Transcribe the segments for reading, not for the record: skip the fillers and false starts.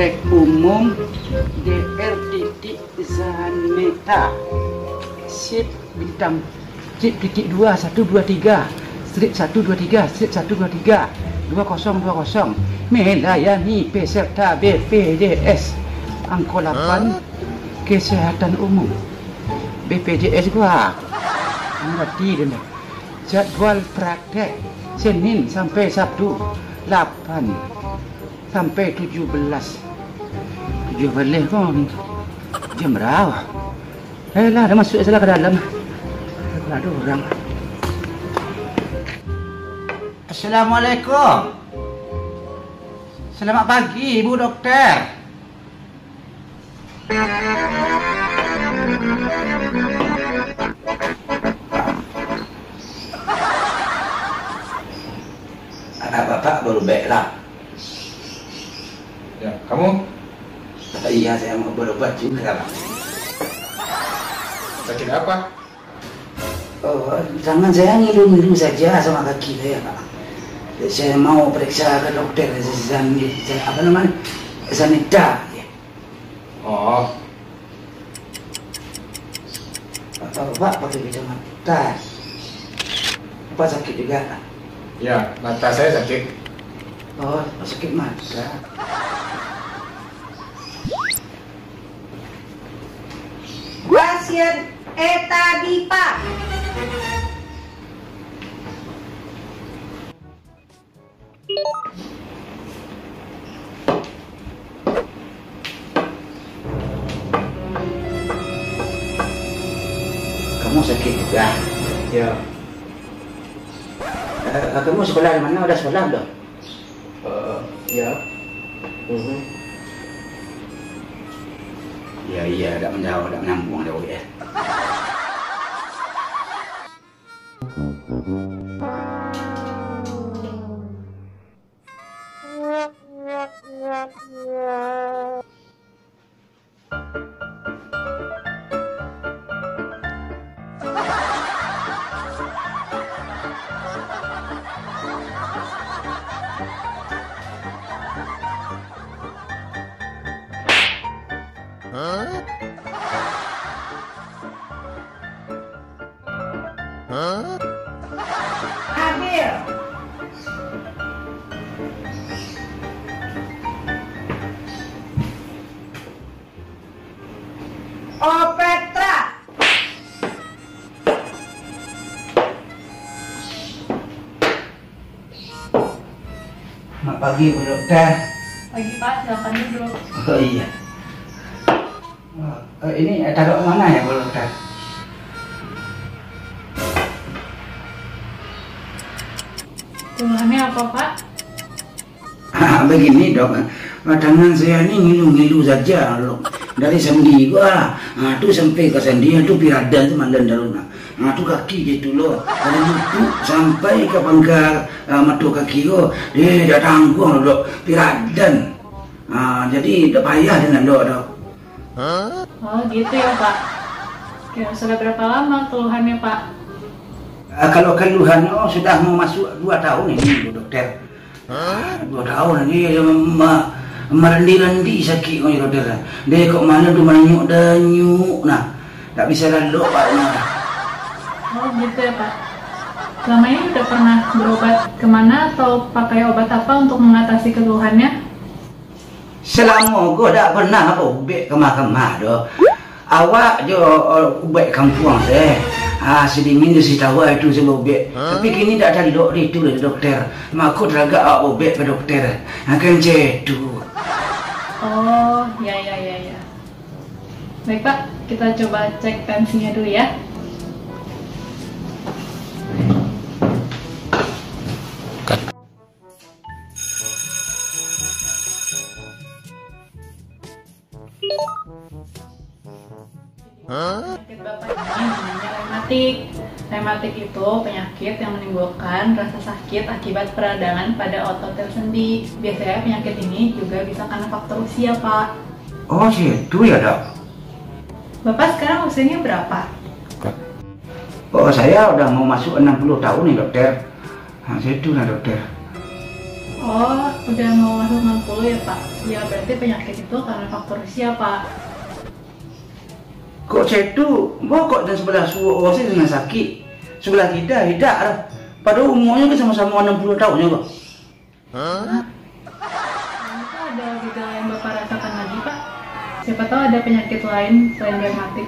praktek umum DR titik Zaneta sip bintang sip titik 2 123 strip 123 strip 123 2020 melayani peserta BPJS angka 8 kesehatan umum. BPJS gua ngerti deh. Jadwal praktek Senin sampai Sabtu 8 sampai 17 kok jam berapa? Lah, dah masuk salah ke dalam. Ada orang. Assalamualaikum. Selamat pagi, Ibu Dokter. Anak bapak baru baik lah. Ya, kamu? Iya, saya mau berobat juga, Pak. Sakit apa? Oh, tangan saya ngilu-ngilu saja sama kaki saya, Pak. Saya mau periksa ke dokter apa namanya? Zaneta. Oh, Bapak pakai kacamata. Bapak sakit juga? ya, mata saya sakit. Oh, sakit mata. Pasien Eta Dipa. Kamu sakit juga? Ya. Kamu sekolah di mana? Udah sekolah belum? Ya. Iya, tidak menjawab, tidak menyambung ada ya. Ambil. Oh, Petra. Selamat pagi, Bu Dokter. Pagi Pak, silakan duduk. Oh iya. Ini taruh mana ya, Bu Dokter? Keluhannya apa Pak? Begini dok, tangan saya ini ngilu-ngilu saja loh. Dari sendi gua, tuh sampai ke sendi itu piradan tuh mandan daruna. Tuh kaki gitu loh, dari lutut sampai ke pangkal mata kaki gua, dia dah tanggung loh dok, piradan. Jadi udah payah dengan dok. Oh gitu ya Pak. Kira sudah berapa lama keluhannya Pak? Kalau keluhannya sudah mau masuk 2 tahun ini, Bu Dokter. 2 tahun ini merendi-rendi sakit ya dokter. Dia kok mana tuh menyuk-denyuk. Nah, tak bisa lalu paknya. Oh gitu ya Pak. Selama ini udah pernah berobat kemana atau pakai obat apa untuk mengatasi keluhannya? Selama gua tak pernah ubek kemah-kemah doh. Awak jo ubek kampung saya. Sedingin dia tahu itu sebab ubek. Tapi kini tak ada dok itu lah dokter. Mak aku teragak ubek ke dokter. Akan cetu. Oh, ya. Baik Pak, kita coba cek tensinya dulu ya. Penyakit Bapak ini namanya rematik. Rematik itu penyakit yang menimbulkan rasa sakit akibat peradangan pada otot sendi. Biasanya penyakit ini juga bisa karena faktor usia, Pak. Oh, itu ya, Dok. Bapak sekarang usianya berapa? Oh, saya udah mau masuk 60 tahun nih, dokter. Nah, situ lah, dokter. Oh, udah mau masuk 60 ya Pak? Ya berarti penyakit itu karena faktor usia Pak. Kok cetu bokok dan sebelah suwasi dengan sakit, sebelah tidak lah. Padahal umurnya kan sama-sama 60 tahun ya kok. Apa ada gejala yang Bapak rasakan lagi Pak? Siapa tahu ada penyakit lain selain rematik.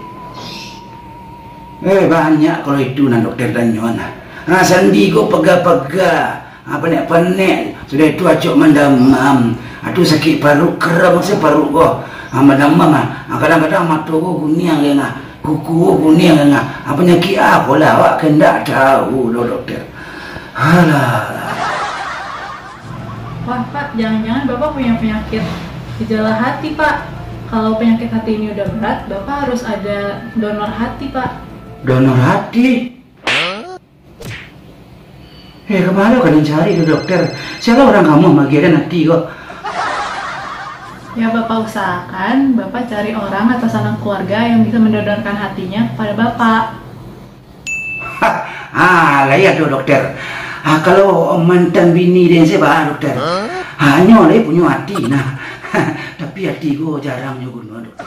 Banyak kalau itu nah dokter Danyon. Nah sandi kok pegah-pegah, penek-penek, sudah itu acok mendamam. Aduh sakit paru keram sih paru kok. Mendamam kadang-kadang mata kok kuning lengah, kuku kuning lengah. Penyakit apa lah awak kendak tahu loh dokter. Alah. Wah Pak, jangan-jangan Bapak punya penyakit gejala hati Pak. Kalau penyakit hati ini udah berat, Bapak harus ada donor hati Pak. Donor hati? Kemana kalian cari ke dokter? Siapa orang kamu bagian hati kok? Ya Bapak usahakan, Bapak cari orang atau sanak keluarga yang bisa mendonorkan hatinya kepada Bapak. Lah ya tuh dokter. Kalau mantan bini dia siapa dokter? Hanya dia punya hati nah. Tapi hati gua jarang juga dokter.